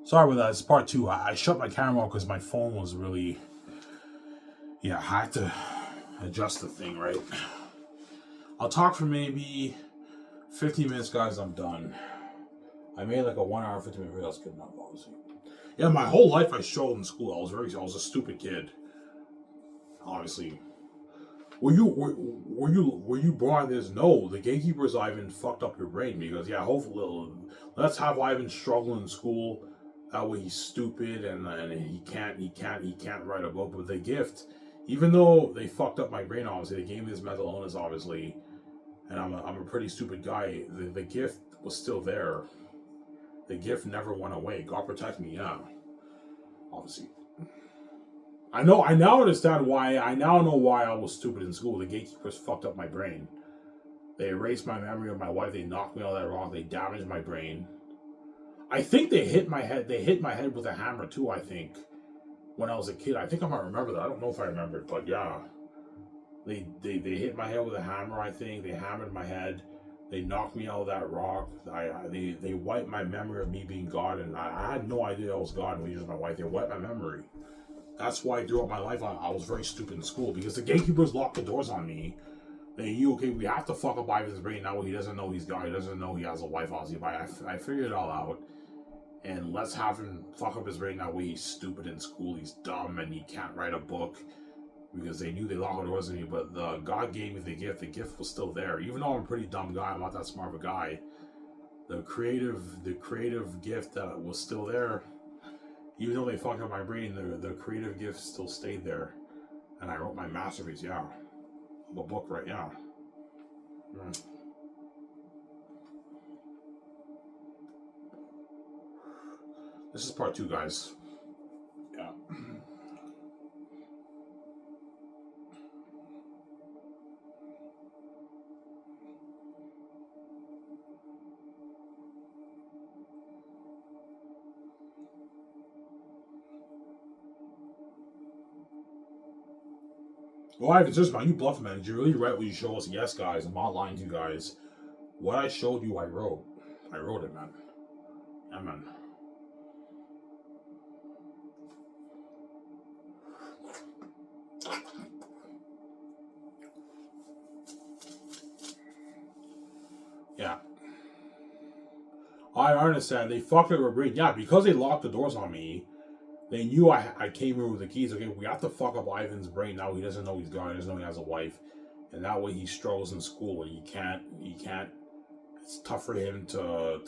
Sorry about that. It's part two. I shut my camera off because my phone was really. Yeah, I had to adjust the thing, right? I'll talk for maybe 15 minutes, guys. I'm done. I made like a 1 hour, 15-minute video. That's good enough, obviously. Yeah, my whole life I struggled in school. I was a stupid kid. Obviously. Were you born this? No, the gatekeepers Ivan fucked up your brain because hopefully let's have Ivan struggle in school. That way he's stupid and he can't write a book. But the gift, even though they fucked up my brain, obviously they gave me this mental illness, obviously, and I'm a pretty stupid guy. The gift was still there. The gift never went away. God protect me, yeah. Obviously. I now understand why. I now know why I was stupid in school. The gatekeepers fucked up my brain. They erased my memory of my wife. They knocked me all that wrong. They damaged my brain. I think they hit my head. They hit my head with a hammer too. I think when I was a kid. I think I might remember that. I don't know if I remember it, but yeah, they hit my head with a hammer. I think they hammered my head. They knocked me out of that rock. They wiped my memory of me being God, and I had no idea I was God. And we just my wife. They wiped my memory. That's why throughout my life I was very stupid in school because the gatekeepers locked the doors on me. We have to fuck up Ivan's brain now. He doesn't know he's God. He doesn't know he has a wife, obviously. But I figured it all out. And let's have him fuck up his brain that way. He's stupid in school. He's dumb and he can't write a book because they knew they locked the doors on me. But God gave me the gift. The gift was still there. Even though I'm a pretty dumb guy, I'm not that smart of a guy. The creative gift that was still there. Even though they fucked up my brain, the creative gift still stayed there. And I wrote my masterpiece, yeah. The book, right, yeah. This is part two, guys. Yeah. Well, I just man, you bluff, man. Did you really write what you show us? Yes, guys. I'm not lying to you guys. What I showed you, I wrote. I wrote it, man. Yeah, man. Yeah. I understand. They fucked up my brain. Yeah, because they locked the doors on me. They knew I came here with the keys. Okay, we have to fuck up Ivan's brain now. He doesn't know he's gone. He doesn't know he has a wife, and that way he struggles in school. And he can't. It's tough for him to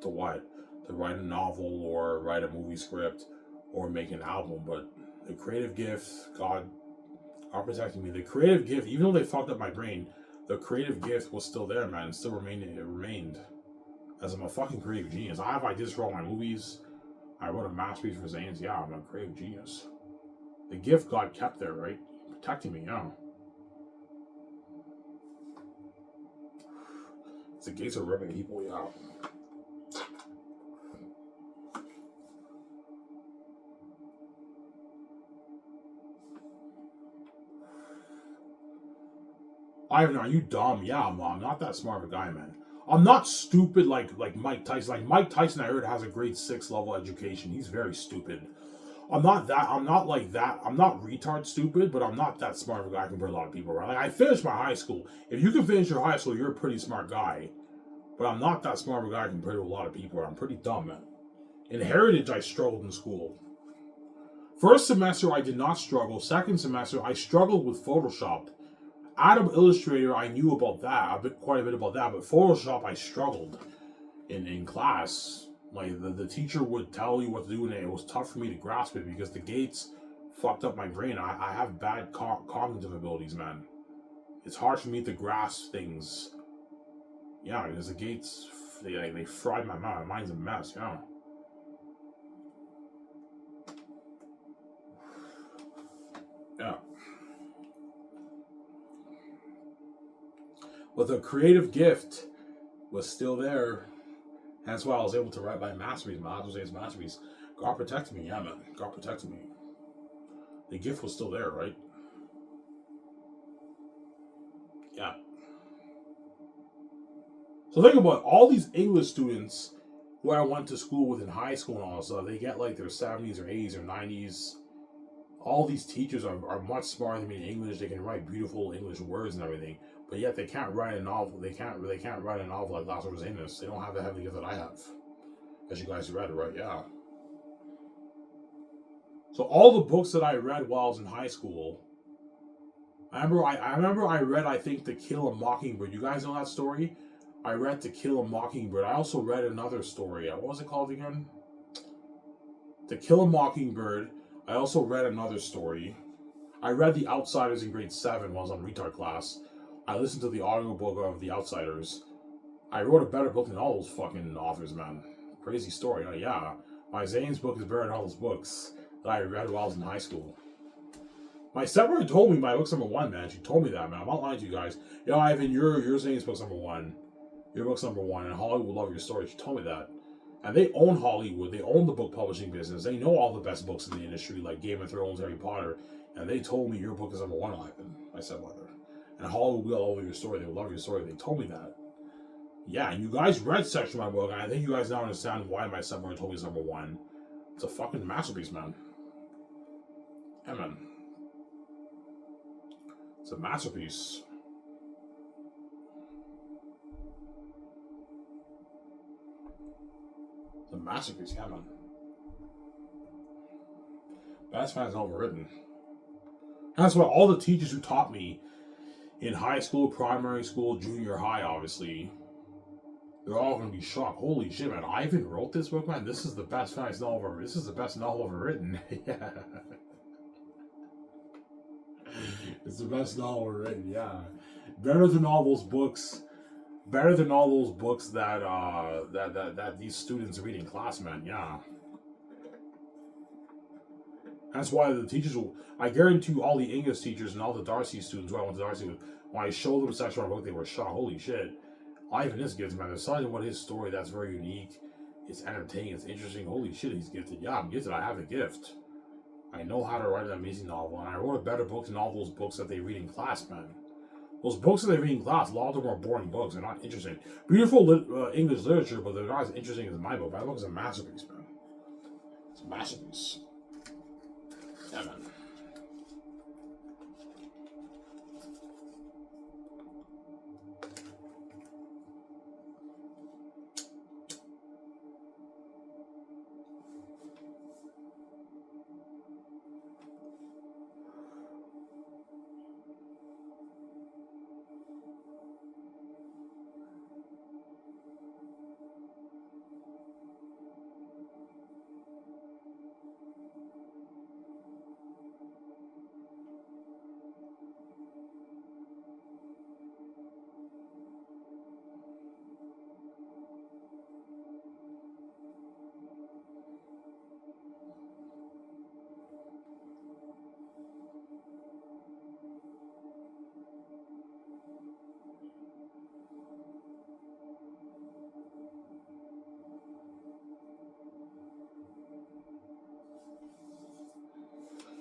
what? To write a novel or write a movie script or make an album. But the creative gift, God protecting me. The creative gift, even though they fucked up my brain, the creative gift was still there, man. It still remained. It remained. As I'm a fucking creative genius. I have ideas for all my movies. I wrote a masterpiece for Xanus. Yeah, I'm a creative genius. The gift God kept there, right? Protecting me, yeah. The gates are ripping people, yeah. Ivan, are you dumb? Yeah, I'm not that smart of a guy, man. I'm not stupid like Mike Tyson. Like Mike Tyson, I heard has a grade 6 level education. He's very stupid. I'm not that. I'm not like that. I'm not retard stupid, but I'm not that smart of a guy compared to a lot of people, right? Like I finished my high school. If you can finish your high school, you're a pretty smart guy. But I'm not that smart of a guy compared to a lot of people. I'm pretty dumb, man. In heritage, I struggled in school. First semester, I did not struggle. Second semester, I struggled with Photoshop. Adobe Illustrator, I knew about that, quite a bit about that, but Photoshop, I struggled in class. Like the teacher would tell you what to do, and it was tough for me to grasp it because the gates fucked up my brain. I have bad cognitive abilities, man. It's hard for me to grasp things. Yeah, because the gates they fried my mind. My mind's a mess. Yeah. Yeah. But the creative gift was still there. That's why I was able to write my masterpiece, my Jose's masterpiece. God protected me, yeah, man. God protected me. The gift was still there, right? Yeah. So think about it. All these English students who I went to school with in high school and all that stuff, they get like their 70s or 80s or 90s. All these teachers are much smarter than me in English. They can write beautiful English words and everything, but yet they can't write a novel. They can't write a novel like Last Xanus. They don't have the heavy gift that I have. As you guys read, right? Yeah. So all the books that I read while I was in high school, I remember I read, I think, To Kill a Mockingbird. You guys know that story? I read To Kill a Mockingbird. I also read another story. What was it called again? To Kill a Mockingbird. I also read another story. I read The Outsiders in grade 7 while I was on retard class. I listened to the audiobook of The Outsiders. I wrote a better book than all those fucking authors, man. Crazy story. Yeah. My Zane's book is better than all those books that I read while I was in high school. My stepmother told me my book's #1, man. She told me that, man. I'm not lying to you guys. Yo, Ivan, your Zane's book's #1. Your book's #1, and Hollywood will love your story. She told me that. And they own Hollywood. They own the book publishing business. They know all the best books in the industry, like Game of Thrones, Harry Potter. And they told me your book is #1, Ivan. I said, mother. And Hollywood will love your story. They will love your story. They told me that. Yeah, and you guys read section of my book, and I think you guys now understand why my stepmother told me it's #1. It's a fucking masterpiece, man. Yeah, man. It's a masterpiece. It's a masterpiece, yeah, man. Best fan's novel written. That's why all the teachers who taught me in high school, primary school, junior high, obviously, they're all going to be shocked. Holy shit, man. Ivan wrote this book, man. This is the best fan's novel ever. This is the best novel ever written. Yeah. It's the best novel ever written, yeah. Better than all those books. Better than all those books that these students read in class, man. Yeah. That's why the teachers will. I guarantee you, all the English teachers and all the Darcy students who I went to Darcy with, when I showed them section of my book, they were shocked. Holy shit. Ivan is gifted, man. There's something about his story that's very unique. It's entertaining. It's interesting. Holy shit, he's gifted. Yeah, I'm gifted. I have a gift. I know how to write an amazing novel, and I wrote a better book than all those books that they read in class, man. Those books that they read in class, a lot of them are boring books. They're not interesting. Beautiful English literature, but they're not as interesting as my book. My book is a masterpiece, man. It's a masterpiece. Yeah, man.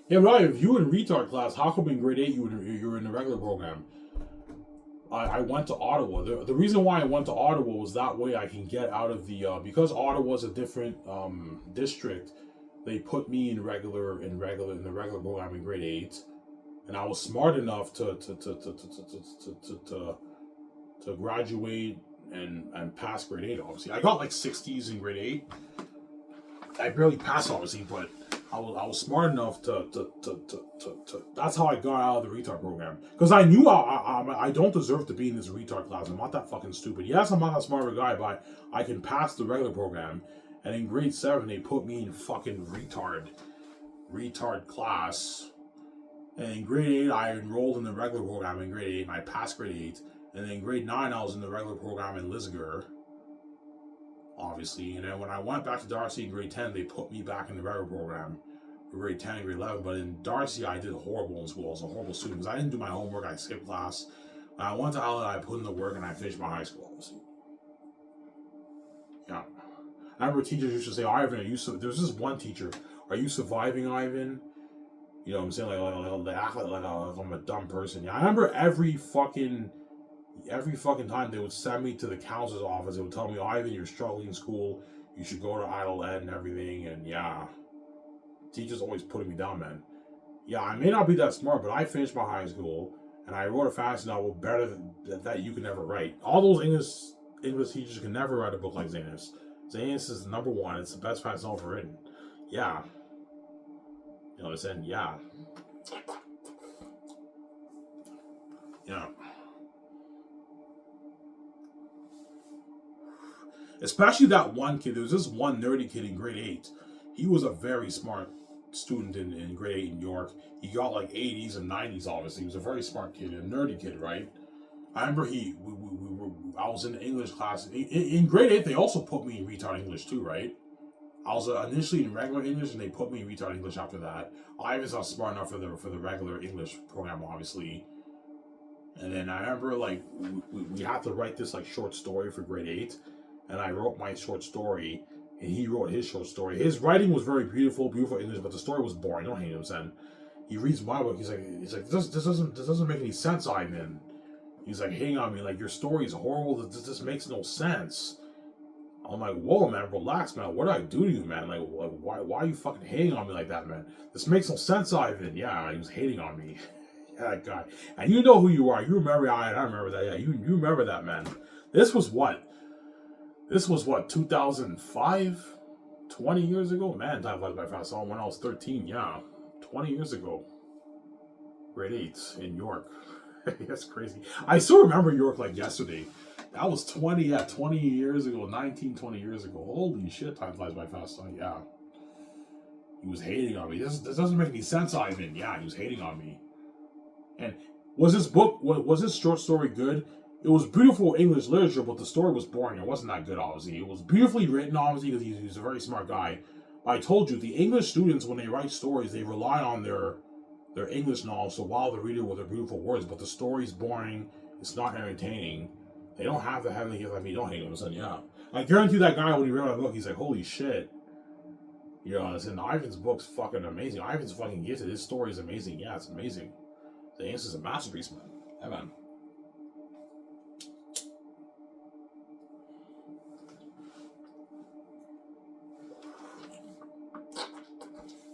Yeah, but if you were in retard class, how come in grade 8 you were in the regular program? I went to Ottawa. The reason why I went to Ottawa was that way I can get out of the because Ottawa's a different district. They put me in the regular program in grade 8, and I was smart enough to graduate and pass grade 8. Obviously, I got like 60s in grade 8. I barely passed, obviously, but I was smart enough to that's how I got out of the retard program. Because I knew I don't deserve to be in this retard class. I'm not that fucking stupid. Yes, I'm not that smart of a guy, but I can pass the regular program. And in grade 7, they put me in fucking retard class. And in grade 8, I enrolled in the regular program in grade 8, and I passed grade 8. And then in grade 9, I was in the regular program in Lisgar, obviously. And then when I went back to Darcy in grade 10, they put me back in the regular program for grade 10 and grade 11. But in Darcy, I did horrible in school. I was a horrible student because I didn't do my homework. I skipped class. When I went to Allen, I put in the work and I finished my high school, obviously. Yeah. I remember teachers used to say, Ivan, there's this one teacher, are you surviving, Ivan? You know what I'm saying? They act like I'm a dumb person. Yeah, I remember every fucking time they would send me to the counselor's office, they would tell me, Ivan, you're struggling in school, You should go to Idle Ed and everything. And yeah, teachers always putting me down, man. Yeah, I may not be that smart, but I finished my high school and I wrote a fantasy novel better than that you can never write. All those English teachers can never write a book like Xanus. Xanus is number one. It's the best fantasy novel ever written. Yeah. You know what I'm saying? Yeah. Yeah. Especially that one kid. There was this one nerdy kid in grade 8. He was a very smart student in grade 8 in New York. He got like 80s and 90s, obviously. He was a very smart kid, a nerdy kid, right? I remember I was in the English class. In grade 8, they also put me in retard English too, right? I was initially in regular English, and they put me in retard English after that. I was not smart enough for the regular English program, obviously. And then I remember like we had to write this like short story for grade 8, and I wrote my short story, and he wrote his short story. His writing was very beautiful English, but the story was boring. Don't hate him, son. He reads my book. He's like this doesn't make any sense, Ivan. He's like, hang on me, like your story is horrible. This makes no sense. I'm like, whoa, man, relax, man. What did I do to you, man? Like why are you fucking hating on me like that, man? This makes no sense, Ivan. Yeah, he was hating on me. Yeah, that guy. And you know who you are. You remember I remember that. Yeah, you remember that, man. This was what? 2005? 20 years ago? Man, time flies by fast. I saw him when I was 13, yeah. 20 years ago. Grade 8 in York. That's crazy. I still remember York like yesterday. That was 20 years ago, 20 years ago. Holy shit, time flies by fast. Oh, yeah. He was hating on me. This doesn't make any sense, Ivan. Yeah, he was hating on me. And was this short story good? It was beautiful English literature, but the story was boring. It wasn't that good, obviously. It was beautifully written, obviously, because he's a very smart guy. But I told you, the English students, when they write stories, they rely on their English knowledge to wow the reader with their beautiful words, but the story's boring. It's not entertaining. They don't have the heavenly gift like me. Don't hate him. So, yeah. I guarantee that guy, when he read my book, he's like, holy shit. You know, and Ivan's book's fucking amazing. Ivan's fucking gifted. His story is amazing. Yeah, it's amazing. The answer is a masterpiece, man. Yeah, man.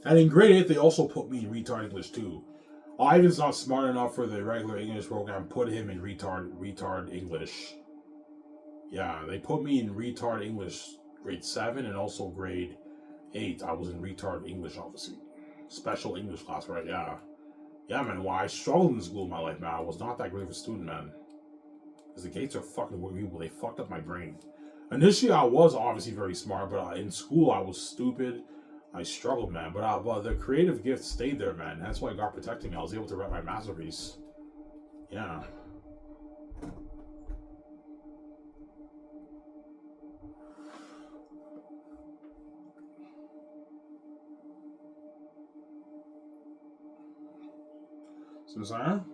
And in grade 8, they also put me in retard English too. Ivan's not smart enough for the regular English program. Put him in retard English. Yeah, they put me in retard English grade 7 and also grade 8. I was in retard English, obviously. Special English class, right? Yeah. Yeah, man. Well, I struggled in school in my life, man. I was not that great of a student, man. Because the Gates are fucking weird people. They fucked up my brain. Initially, I was obviously very smart, but in school, I was stupid. I struggled, man. But the creative gift stayed there, man. That's why God protected me. I was able to write my masterpiece. Yeah. Susanna?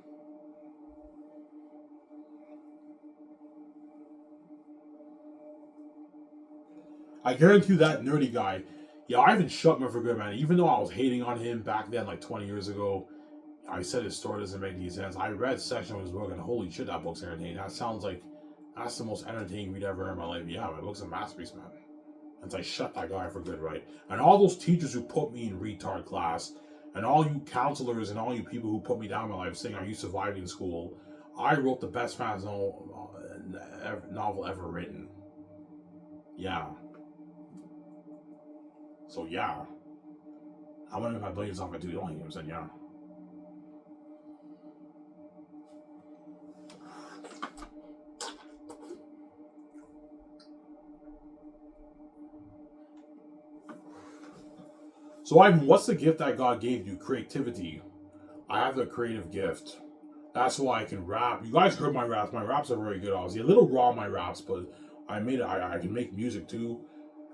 I guarantee you that nerdy guy. Yeah, Ivan shut me for good, man. Even though I was hating on him back then, like 20 years ago, I said his story doesn't make any sense. I read section of his book, and holy shit, that book's entertaining. That sounds like that's the most entertaining read I've ever in my life. Yeah, my book's a masterpiece, man. And I shut that guy for good, right? And all those teachers who put me in retard class, and all you counselors and all you people who put me down in my life saying, are you surviving in school? I wrote the best fantasy novel ever written. Yeah. So, yeah. I wonder if I blame myself too. Don't hate him, said, yeah. So, Ivan, what's the gift that God gave you? Creativity. I have the creative gift. That's why I can rap. You guys heard my raps. My raps are very good, obviously. A little raw, my raps, but I can make music too.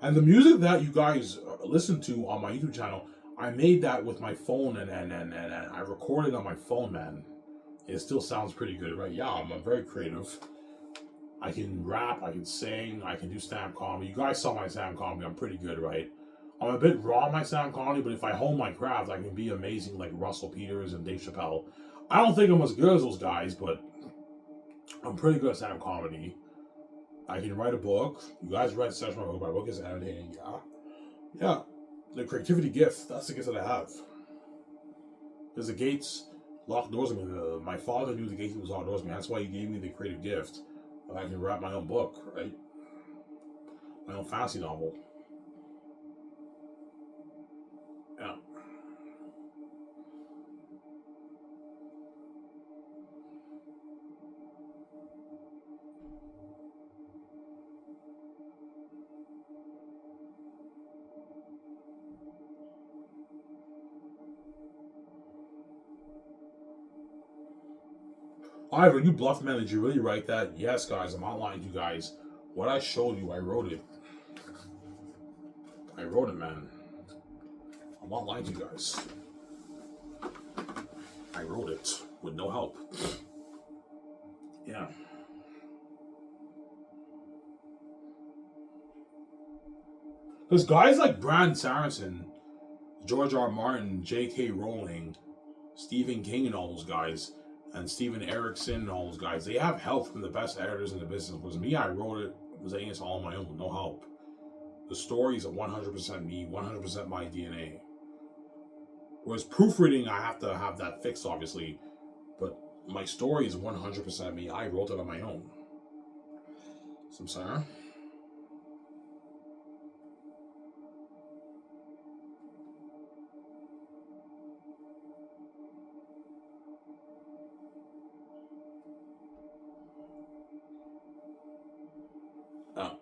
And the music that you guys listen to on my YouTube channel, I made that with my phone and I recorded on my phone, man. It still sounds pretty good, right? Yeah, I'm very creative. I can rap, I can sing, I can do stand-up comedy. You guys saw my stand-up comedy. I'm pretty good, right? I'm a bit raw in my stand-up comedy, but if I hone my craft, I can be amazing like Russell Peters and Dave Chappelle. I don't think I'm as good as those guys, but I'm pretty good at stand-up comedy. I can write a book. You guys read such my book. My book is entertaining. Yeah. Yeah. The creativity gift. That's the gift that I have. Because the gates locked doors on me. My father knew the gatekeepers locked doors on me. That's why he gave me the creative gift. That I can write my own book, right? My own fantasy novel. Yeah. Ivor, you bluff man, did you really write that? Yes, guys, I'm not lying to you guys. What I showed you, I wrote it. I wrote it, man. I'm not lying to you guys. I wrote it with no help. Yeah. There's guys like Brandon Sanderson, George R. Martin, J.K. Rowling, Stephen King, and all those guys, and Steven Erikson and all those guys. They have help from the best editors in the business. It was me, I wrote it. Was saying it's all on my own, no help. The stories are 100% me, 100% my DNA. Whereas proofreading, I have to have that fixed, obviously. But my story is 100% me. I wrote it on my own. So I'm sorry. Oh.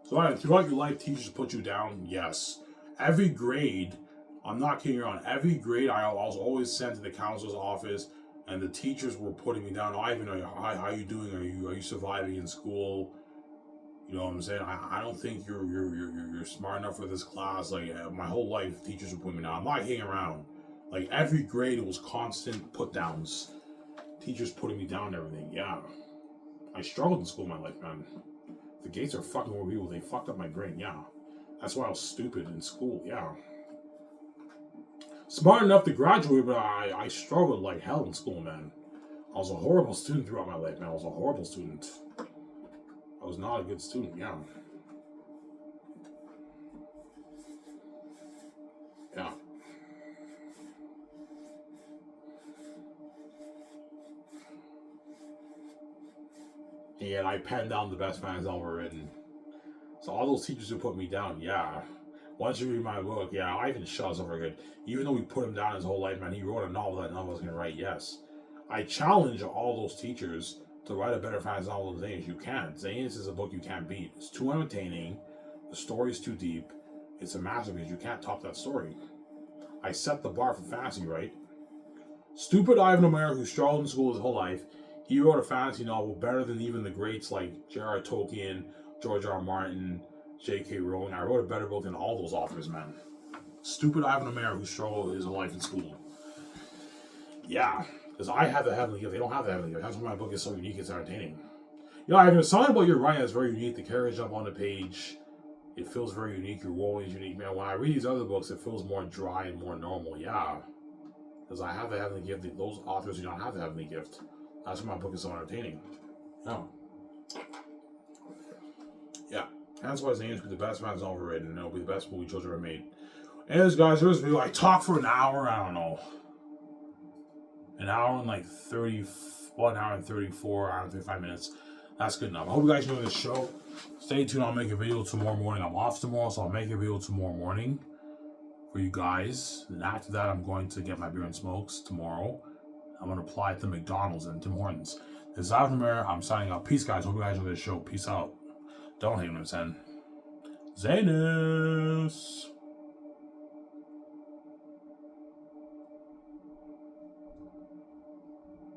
So right, throughout your life, teachers put you down? Yes. Every grade, I'm not kidding around, every grade I was always sent to the counselor's office and the teachers were putting me down. Ivan, how are you doing? Are you surviving in school? You know what I'm saying? I don't think you're smart enough for this class. Like my whole life, teachers were putting me down. I'm not hanging around. Like every grade, it was constant put downs. Teachers putting me down and everything. Yeah, I struggled in school my life, man. The gates are fucking with people. They fucked up my brain. Yeah, that's why I was stupid in school. Yeah, smart enough to graduate, but I struggled like hell in school, man. I was a horrible student throughout my life, man. I was a horrible student. I was not a good student. Yeah. Yeah. And I penned down the best fans ever written. So all those teachers who put me down, yeah. Once you read my book, yeah, Ivan Shaw's over good. Even though we put him down his whole life, man, he wrote a novel that none of us can write, yes. I challenge all those teachers to write a better fantasy novel than Xanus. You can't. Xanus is a book you can't beat. It's too entertaining. The story's too deep. It's a masterpiece. You can't top that story. I set the bar for fantasy, right? Stupid Ivan O'Mara, who struggled in school his whole life, he wrote a fantasy novel better than even the greats like J.R.R. Tolkien, George R. Martin, J.K. Rowling. I wrote a better book than all those authors, man. Stupid Ivan O'Mara, who struggled his whole life in school. Yeah, because I have the heavenly gift. They don't have the heavenly gift. That's why my book is so unique. It's entertaining. You know, Ivan, there's something about your writing that's very unique. The characters jump on the page. It feels very unique. Your role is unique, man. When I read these other books, it feels more dry and more normal. Yeah. Because I have the heavenly gift. Those authors do not have the heavenly gift. That's why my book is so entertaining. No. Yeah. That's why Xanus will be the best man's ever written, and it'll be the best movie children ever made. Anyways, guys, here's the video. I talked for an hour, I don't know. An hour and like 30, 1 hour and 34, hour and 35 minutes. That's good enough. I hope you guys enjoy this show. Stay tuned. I'll make a video tomorrow morning. I'm off tomorrow, so I'll make a video tomorrow morning for you guys. And after that, I'm going to get my beer and smokes tomorrow. I'm going to apply it to McDonald's and Tim Hortons. This is Ivan O'Mara. I'm signing out. Peace, guys. Hope you guys enjoy this show. Peace out. Don't hate him, Xanus.